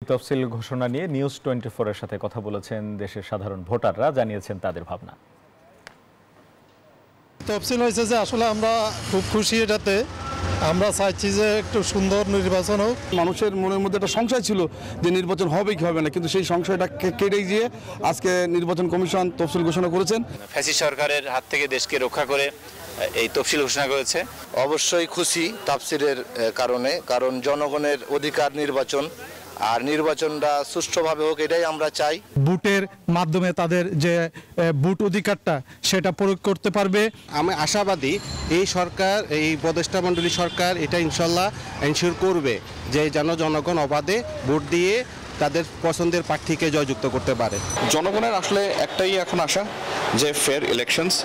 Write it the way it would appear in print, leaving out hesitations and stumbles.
তফসিল ঘোষণা নিয়ে নিউজ 24 এর সাথে কথা বলেছেন দেশের সাধারণ ভোটাররা, জানিয়েছেন তাদের ভাবনা। তফসিল হয়েছে যে আসলে আমরা খুব খুশি, এটাতে আমরা চাইছি যে একটু সুন্দর নির্বাচন হোক। মানুষের মনের মধ্যে একটা সংশয় ছিল যে নির্বাচন হবে কি হবে না, কিন্তু সেই সংশয়টা কেটে গিয়ে আজকে নির্বাচন কমিশন তফসিল ঘোষণা করেছেন। ফ্যাসিস্ট সরকারের হাত থেকে দেশকে রক্ষা করে এই তফসিল ঘোষণা করেছে। অবশ্যই খুশি তফসিলের কারণে, কারণ জনগণের অধিকার নির্বাচন, আর নির্বাচনটা সুষ্ঠুভাবে হোক এটাই আমরা চাই। ভোটের মাধ্যমে তাদের যে ভোট অধিকারটা সেটা প্রয়োগ করতে পারবে। আমি আশাবাদী এই সরকার, এই উপদেষ্টা মণ্ডলী সরকার এটা ইনশাল্লাহ এনশিওর করবে যে যেন জনগণ অবাধে ভোট দিয়ে তাদের পছন্দের প্রার্থীকে জয়যুক্ত করতে পারে। জনগণের আসলে একটাই এখন আশা যে ফেয়ার ইলেকশনস।